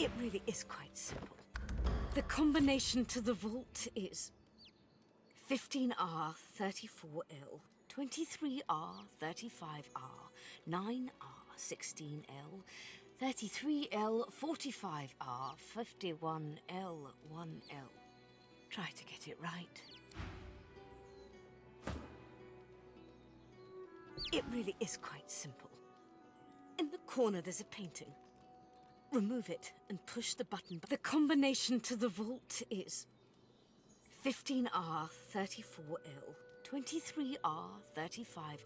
It really is quite simple. The combination to the vault is 15R, 34L, 23R, 35R, 9R, 16L, 33L, 45R, 51L, 1L. Try to get it right. It really is quite simple. In the corner there's a painting. Remove it and push the button. The combination to the vault is 15R, 34L, 23R, 35R,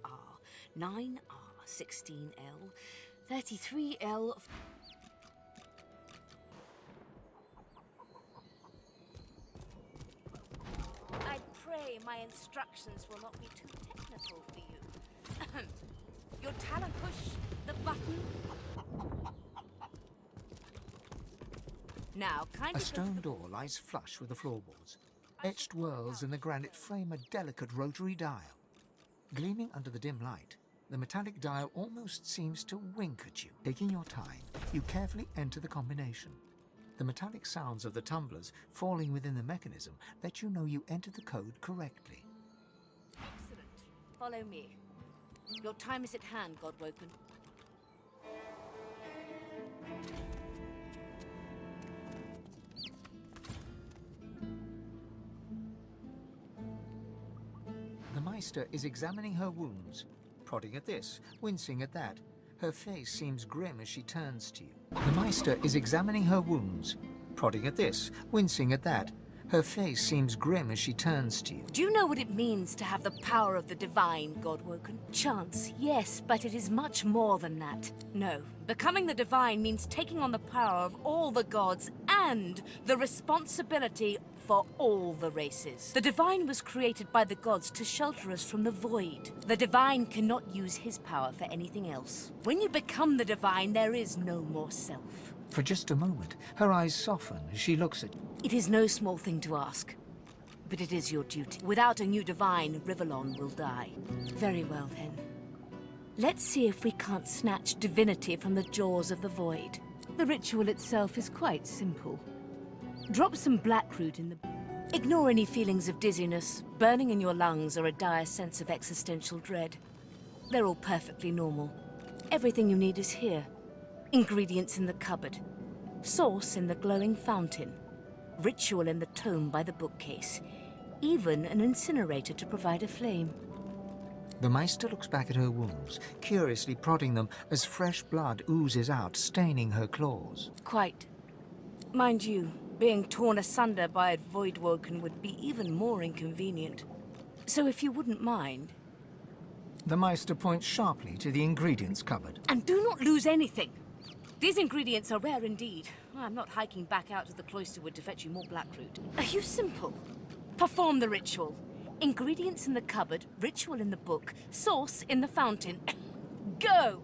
9R, 16L, 33L... I pray my instructions will not be too technical for you. Your talent push, the button... Now, A stone door lies flush with the floorboards. Etched whorls in the granite frame a delicate rotary dial. Gleaming under the dim light, the metallic dial almost seems to wink at you. Taking your time, you carefully enter the combination. The metallic sounds of the tumblers falling within the mechanism let you know you entered the code correctly. Excellent. Follow me. Your time is at hand, Godwoken. The Meister is examining her wounds, prodding at this, wincing at that. Her face seems grim as she turns to you. The Meister is examining her wounds, prodding at this, wincing at that. Her face seems grim as she turns to you. Do you know what it means to have the power of the divine, Godwoken? Chance, yes, but it is much more than that. No, becoming the divine means taking on the power of all the gods and the responsibility for all the races. The divine was created by the gods to shelter us from the void. The divine cannot use his power for anything else. When you become the divine, there is no more self. For just a moment, her eyes soften as she looks at you. It is no small thing to ask, but it is your duty. Without a new divine, Rivellon will die. Very well, then. Let's see if we can't snatch divinity from the jaws of the void. The ritual itself is quite simple. Drop some blackroot in the... Ignore any feelings of dizziness, burning in your lungs, or a dire sense of existential dread. They're all perfectly normal. Everything you need is here. Ingredients in the cupboard. Source in the glowing fountain. Ritual in the tome by the bookcase. Even an incinerator to provide a flame. The Meister looks back at her wounds, curiously prodding them as fresh blood oozes out, staining her claws. Quite. Mind you, being torn asunder by a Voidwoken would be even more inconvenient. So if you wouldn't mind... The Meister points sharply to the ingredients cupboard. And do not lose anything! These ingredients are rare indeed. I'm not hiking back out to the cloisterwood to fetch you more blackroot. Are you simple? Perform the ritual. Ingredients in the cupboard, ritual in the book, source in the fountain. Go!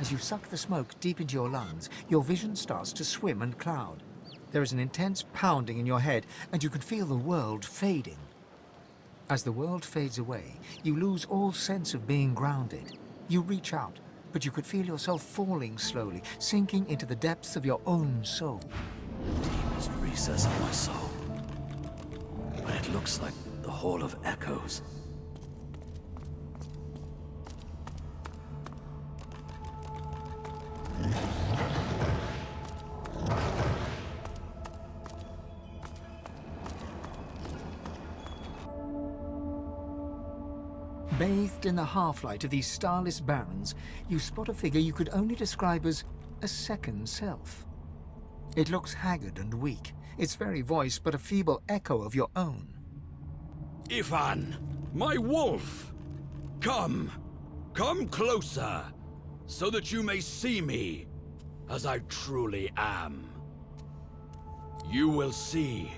As you suck the smoke deep into your lungs, your vision starts to swim and cloud. There is an intense pounding in your head, and you can feel the world fading. As the world fades away, you lose all sense of being grounded. You reach out, but you could feel yourself falling slowly, sinking into the depths of your own soul. Deepest recess of my soul. But it looks like the Hall of Echoes. Bathed in the half-light of these starless barrens, you spot a figure you could only describe as a second self. It looks haggard and weak, its very voice but a feeble echo of your own. Ivan, my wolf! Come closer, so that you may see me as I truly am. You will see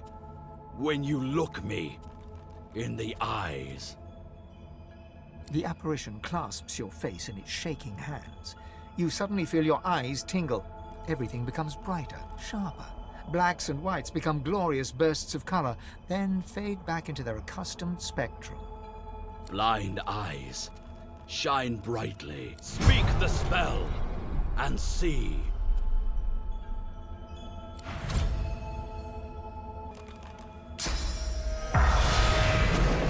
when you look me in the eyes. The apparition clasps your face in its shaking hands. You suddenly feel your eyes tingle. Everything becomes brighter, sharper. Blacks and whites become glorious bursts of color, then fade back into their accustomed spectrum. Blind eyes, shine brightly. Speak the spell, and see.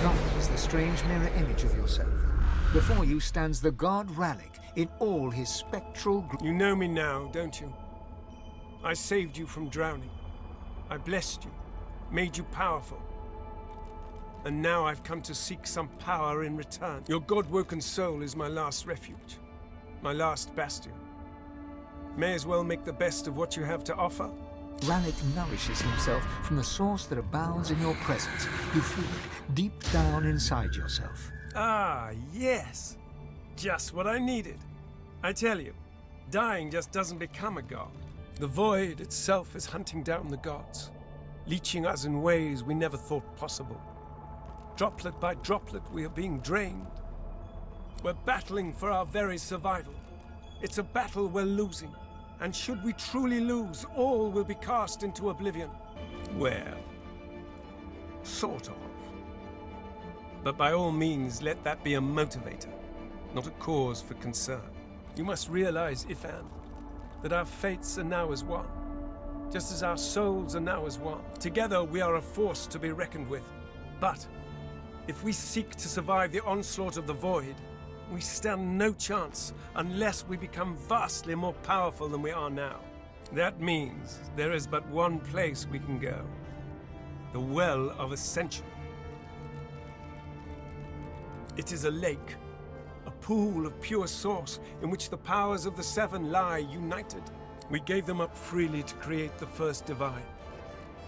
Gone is the strange mirror image of yourself. Before you stands the god Rallick in all his spectral You know me now, don't you? I saved you from drowning. I blessed you, made you powerful. And now I've come to seek some power in return. Your Godwoken soul is my last refuge, my last bastion. May as well make the best of what you have to offer. Rallick nourishes himself from the source that abounds in your presence. You feel it deep down inside yourself. Ah, yes. Just what I needed. I tell you, dying just doesn't become a god. The void itself is hunting down the gods, leeching us in ways we never thought possible. Droplet by droplet, we are being drained. We're battling for our very survival. It's a battle we're losing, and should we truly lose, all will be cast into oblivion. Well, sort of. But by all means, let that be a motivator, not a cause for concern. You must realize, Ifan, that our fates are now as one, just as our souls are now as one. Together we are a force to be reckoned with. But if we seek to survive the onslaught of the Void, we stand no chance unless we become vastly more powerful than we are now. That means there is but one place we can go. The Well of Ascension. It is a lake, a pool of pure source in which the powers of the Seven lie united. We gave them up freely to create the first divine.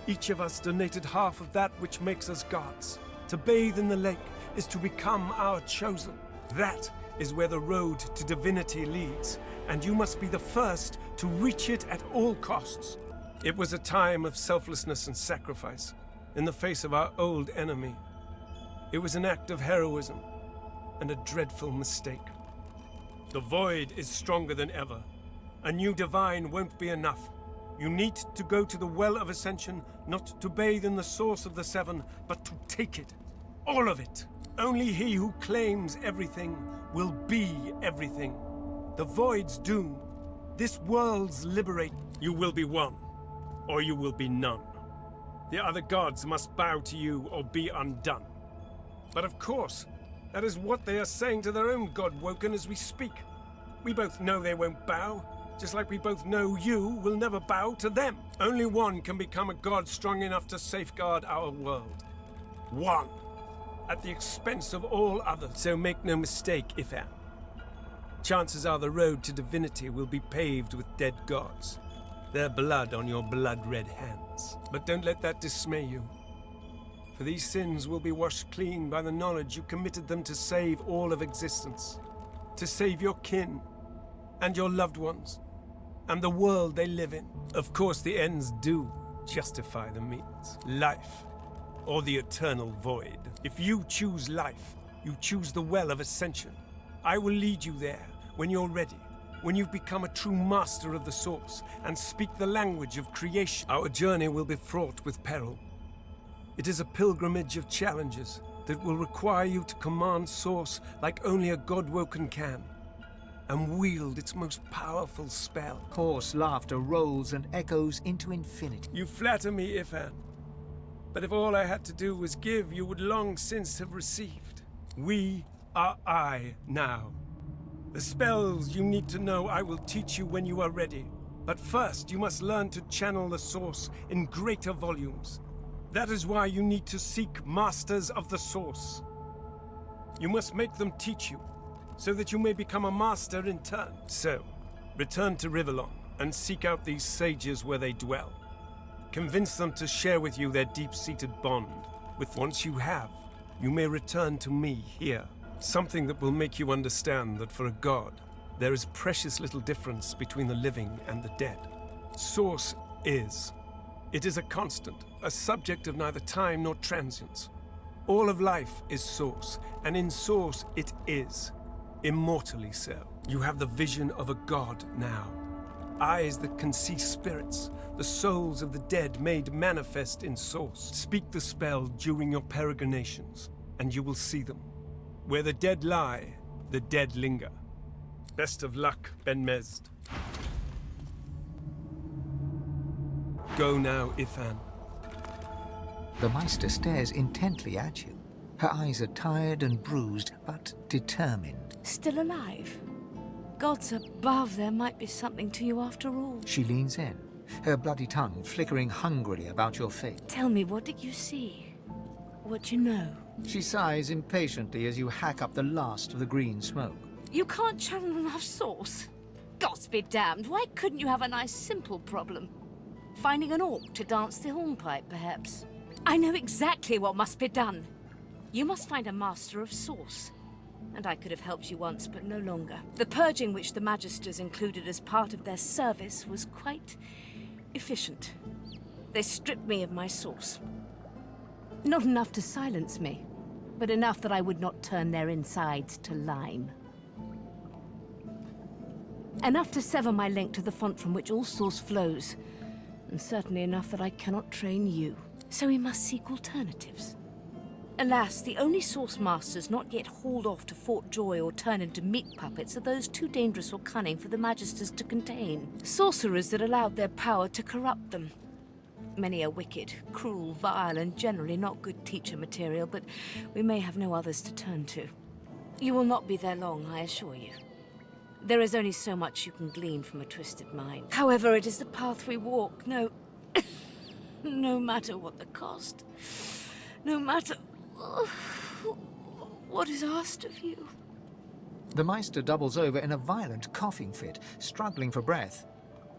Each of us donated half of that which makes us gods. To bathe in the lake is to become our chosen. That is where the road to divinity leads, and you must be the first to reach it at all costs. It was a time of selflessness and sacrifice in the face of our old enemy. It was an act of heroism and a dreadful mistake. The Void is stronger than ever. A new divine won't be enough. You need to go to the Well of Ascension, not to bathe in the source of the Seven, but to take it. All of it. Only he who claims everything will be everything. The Void's doom, this world's liberate. You will be one, or you will be none. The other gods must bow to you or be undone. But of course, that is what they are saying to their own Godwoken as we speak. We both know they won't bow, just like we both know you will never bow to them. Only one can become a god strong enough to safeguard our world. One, at the expense of all others. So make no mistake, Ifan. Chances are the road to divinity will be paved with dead gods, their blood on your blood-red hands. But don't let that dismay you. For these sins will be washed clean by the knowledge you committed them to save all of existence, to save your kin, and your loved ones, and the world they live in. Of course, the ends do justify the means. Life, or the eternal void. If you choose life, you choose the Well of Ascension. I will lead you there when you're ready. when you've become a true master of the Source and speak the language of creation, our journey will be fraught with peril. It is a pilgrimage of challenges that will require you to command Source like only a Godwoken can, and wield its most powerful spell. Hoarse laughter rolls and echoes into infinity. You flatter me, Ifan. But if all I had to do was give, you would long since have received. We are I now. The spells you need to know I will teach you when you are ready. But first, you must learn to channel the Source in greater volumes. That is why you need to seek Masters of the Source. You must make them teach you, so that you may become a master in turn. So, return to Rivellon and seek out these sages where they dwell. Convince them to share with you their deep-seated bond. Once you have, you may return to me here. Something that will make you understand that for a god, there is precious little difference between the living and the dead. Source is. It is a constant, a subject of neither time nor transience. All of life is Source, and in Source it is. Immortally so. You have the vision of a god now. Eyes that can see spirits, the souls of the dead made manifest in Source. Speak the spell during your peregrinations, and you will see them. Where the dead lie, the dead linger. Best of luck, Ben Mezd. Go now, Ifan. The Meister stares intently at you. Her eyes are tired and bruised, but determined. Still alive? Gods above, there might be something to you after all. She leans in, her bloody tongue flickering hungrily about your fate. Tell me, what did you see? What you know? She sighs impatiently as you hack up the last of the green smoke. You can't channel enough Source? Gods be damned, why couldn't you have a nice simple problem? Finding an orc to dance the hornpipe, perhaps? I know exactly what must be done. You must find a master of Source. And I could have helped you once, but no longer. The purging which the Magisters included as part of their service was quite efficient. They stripped me of my Source. Not enough to silence me, but enough that I would not turn their insides to lime. Enough to sever my link to the font from which all Source flows, and certainly enough that I cannot train you. So we must seek alternatives. Alas, the only Source Masters not yet hauled off to Fort Joy or turned into meat puppets are those too dangerous or cunning for the Magisters to contain. Sorcerers that allowed their power to corrupt them. Many are wicked, cruel, vile, and generally not good teacher material, but we may have no others to turn to. You will not be there long, I assure you. There is only so much you can glean from a twisted mind. However, it is the path we walk, no matter what the cost. No matter what is asked of you. The Meister doubles over in a violent coughing fit, struggling for breath.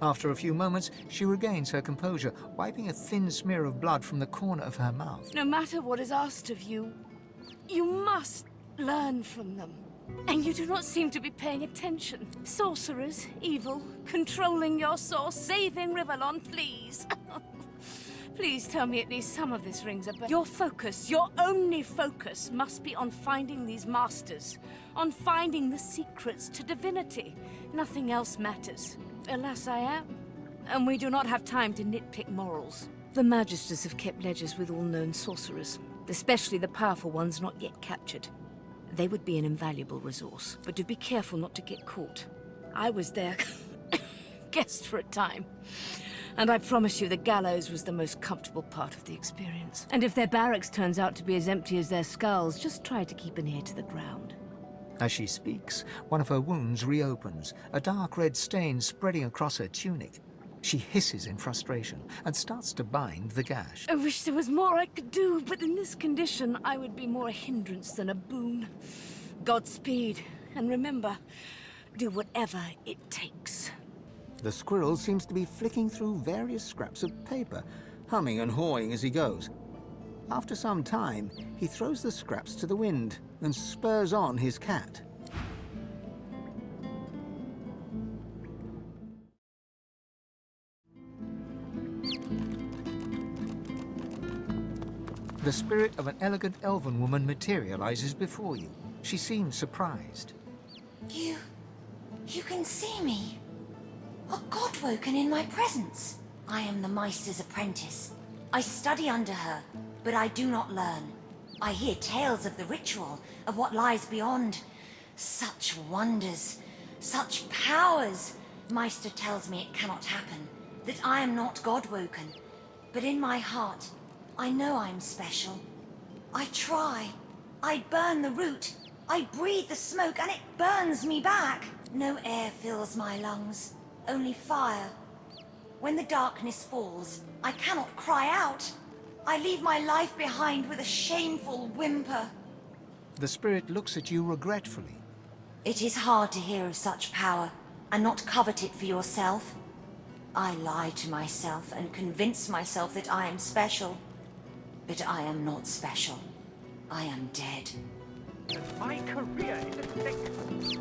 After a few moments, she regains her composure, wiping a thin smear of blood from the corner of her mouth. No matter what is asked of you, you must learn from them. And you do not seem to be paying attention. Sorcerers, evil, controlling your Source, saving Rivellon, please. Please tell me at least some of this rings a bell. Your focus, your only focus, must be on finding these masters, on finding the secrets to divinity. Nothing else matters. Alas, I am. And we do not have time to nitpick morals. The Magisters have kept ledgers with all known sorcerers, especially the powerful ones not yet captured. They would be an invaluable resource, but do be careful not to get caught. I was their guest for a time. And I promise you the gallows was the most comfortable part of the experience. And if their barracks turns out to be as empty as their skulls, just try to keep an ear to the ground. As she speaks, one of her wounds reopens, a dark red stain spreading across her tunic. She hisses in frustration and starts to bind the gash. I wish there was more I could do, but in this condition, I would be more a hindrance than a boon. Godspeed, and remember, do whatever it takes. The squirrel seems to be flicking through various scraps of paper, humming and hawing as he goes. After some time, he throws the scraps to the wind and spurs on his cat. The spirit of an elegant elven woman materializes before you. She seems surprised. You can see me. A Godwoken in my presence. I am the Meister's apprentice. I study under her, but I do not learn. I hear tales of the ritual, of what lies beyond. Such wonders, such powers. Meister tells me it cannot happen, that I am not Godwoken. But in my heart, I know I'm special. I try. I burn the root. I breathe the smoke and it burns me back. No air fills my lungs, only fire. When the darkness falls, I cannot cry out. I leave my life behind with a shameful whimper. The spirit looks at you regretfully. It is hard to hear of such power and not covet it for yourself. I lie to myself and convince myself that I am special. But I am not special. I am dead. My career is at stake.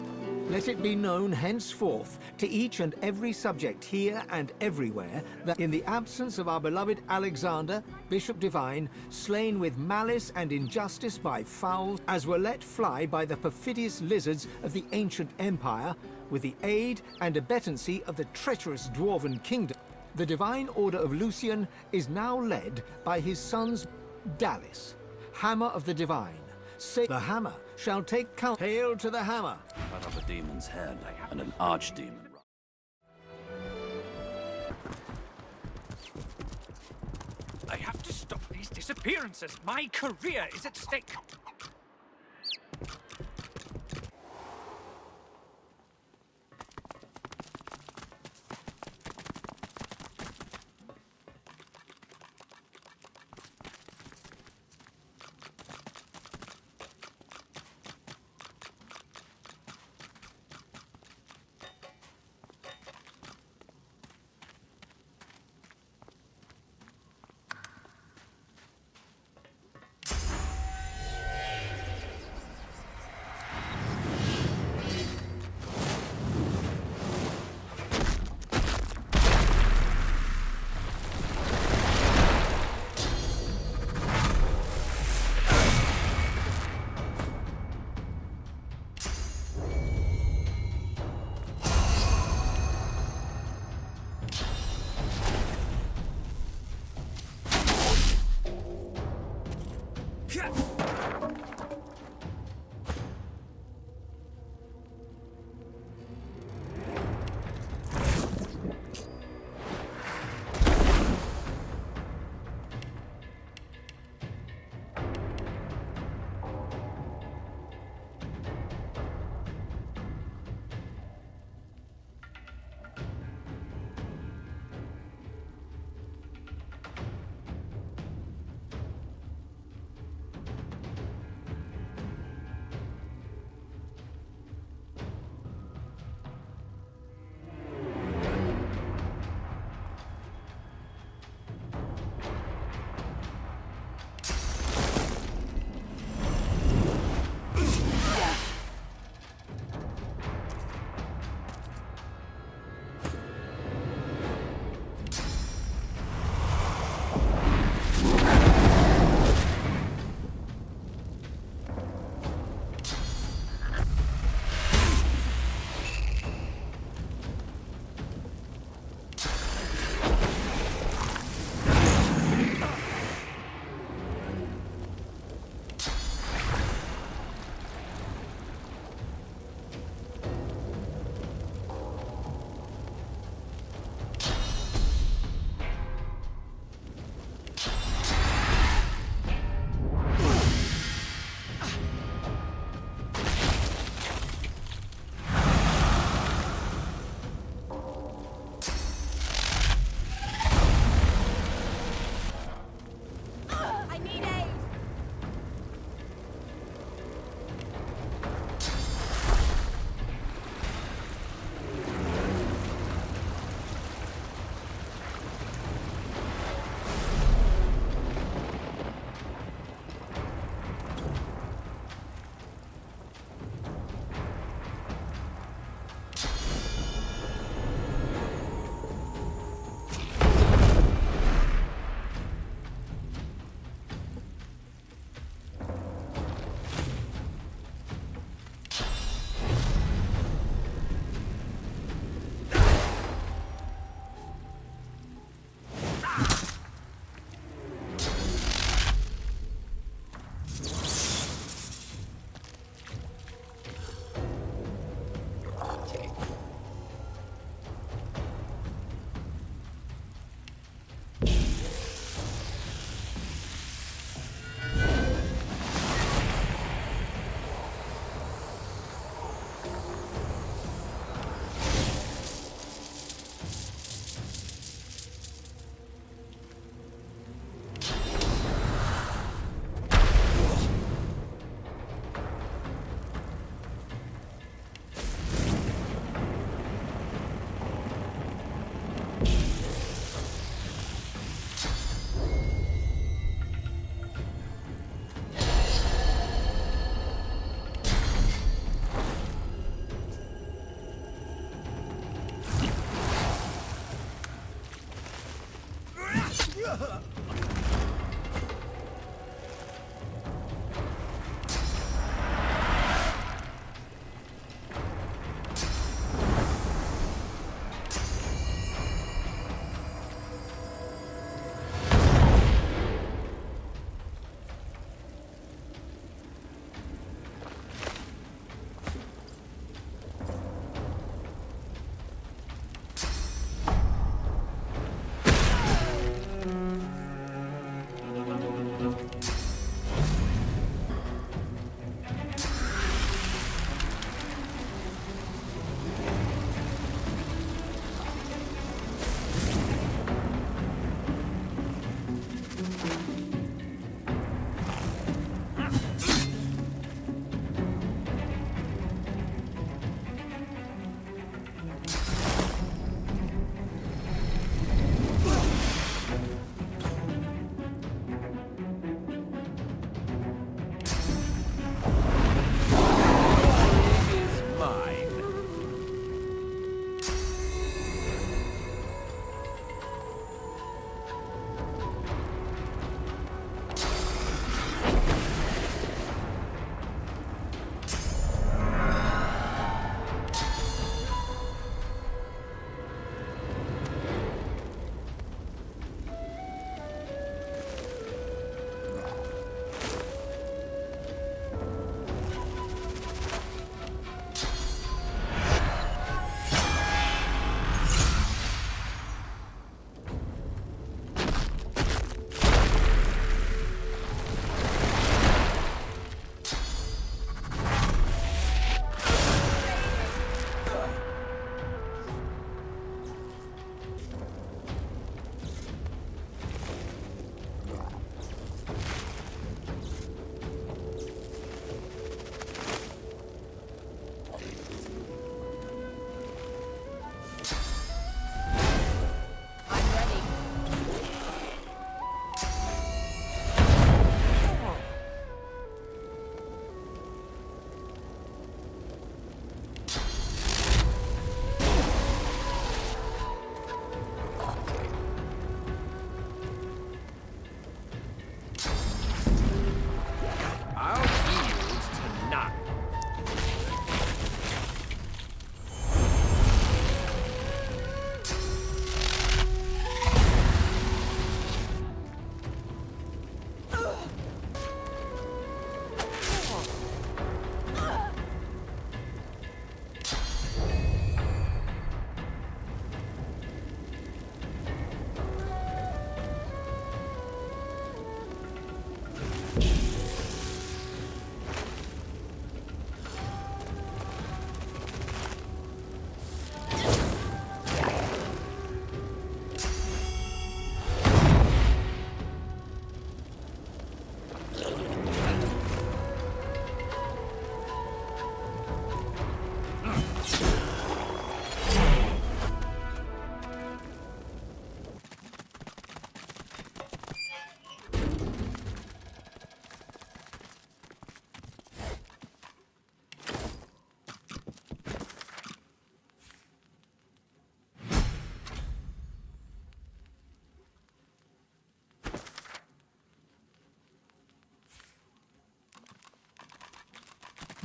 Let it be known henceforth to each and every subject here and everywhere that in the absence of our beloved Alexander, Bishop Divine, slain with malice and injustice by fowls, as were let fly by the perfidious lizards of the ancient empire, with the aid and abettancy of the treacherous dwarven kingdom, the divine order of Lucian is now led by his sons Dallis, Hammer of the Divine. Say the hammer shall take count. Hail to the hammer! Cut off a demon's head and an archdemon. I have to stop these disappearances. My career is at stake.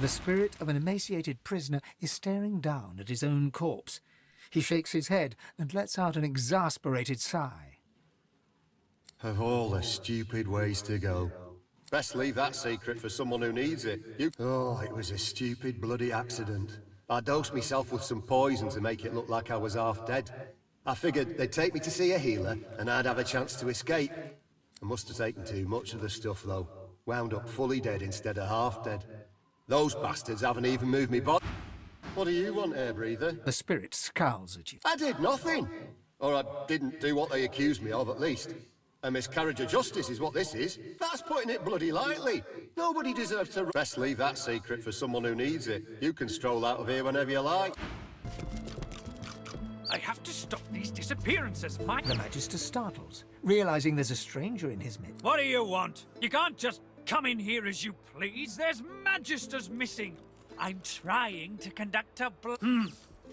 The spirit of an emaciated prisoner is staring down at his own corpse. He shakes his head and lets out an exasperated sigh. Of all the stupid ways to go. Best leave that secret for someone who needs it. Oh, it was a stupid bloody accident. I dosed myself with some poison to make it look like I was half dead. I figured they'd take me to see a healer, and I'd have a chance to escape. I must have taken too much of the stuff, though. Wound up fully dead instead of half dead. Those bastards haven't even moved me body. What do you want, air breather? The spirit scowls at you. I did nothing! Or I didn't do what they accused me of, at least. A miscarriage of justice is what this is. That's putting it bloody lightly. Nobody deserves to... Best leave that secret for someone who needs it. You can stroll out of here whenever you like. I have to stop these disappearances, The Magister startles, realizing there's a stranger in his midst. What do you want? You can't just come in here as you please. There's Magisters missing. I'm trying to conduct a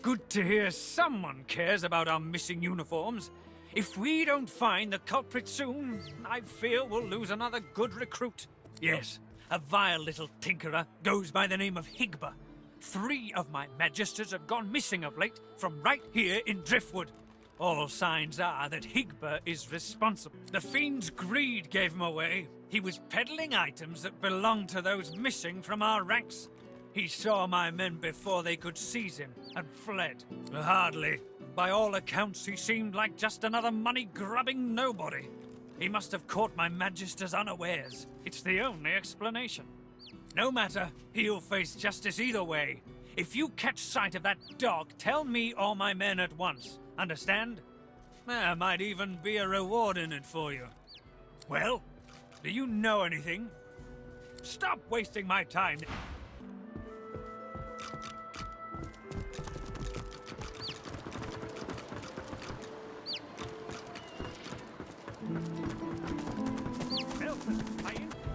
Good to hear someone cares about our missing uniforms. If we don't find the culprit soon, I fear we'll lose another good recruit. Yes, a vile little tinkerer goes by the name of Higba. 3 of my magisters have gone missing of late from right here in Driftwood. All signs are that Higba is responsible. The fiend's greed gave him away. He was peddling items that belonged to those missing from our ranks. He saw my men before they could seize him and fled. Hardly. By all accounts, he seemed like just another money-grubbing nobody. He must have caught my magisters unawares. It's the only explanation. No matter, he'll face justice either way. If you catch sight of that dog, tell me or my men at once. Understand? There might even be a reward in it for you. Well, do you know anything? Stop wasting my time.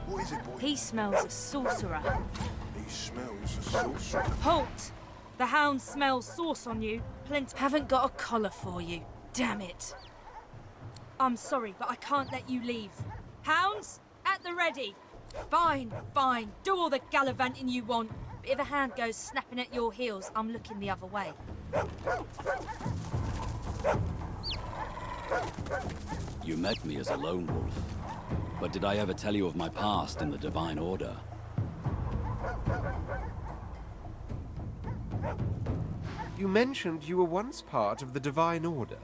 What is it, boy? He smells a sorcerer. He smells a sorcerer. Halt! The hound smells sauce on you. Plenty. Haven't got a collar for you. Damn it. I'm sorry, but I can't let you leave. Hounds, at the ready. Fine, fine. Do all the gallivanting you want. But if a hand goes snapping at your heels, I'm looking the other way. You met me as a lone wolf. But did I ever tell you of my past in the Divine Order? You mentioned you were once part of the Divine Order.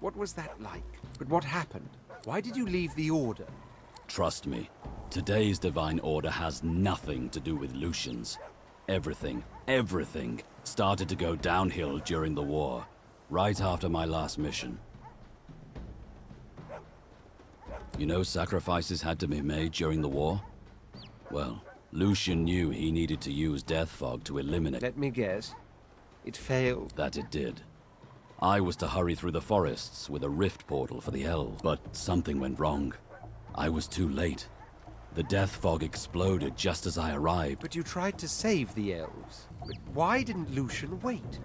What was that like? But what happened? Why did you leave the Order? Trust me, today's Divine Order has nothing to do with Lucians. Everything started to go downhill during the war, right after my last mission. You know sacrifices had to be made during the war? Well, Lucian knew he needed to use Death Fog to eliminate— Let me guess. It failed. That it did. I was to hurry through the forests with a rift portal for the elves, but something went wrong. I was too late. The Death Fog exploded just as I arrived. But you tried to save the elves. But why didn't Lucian wait?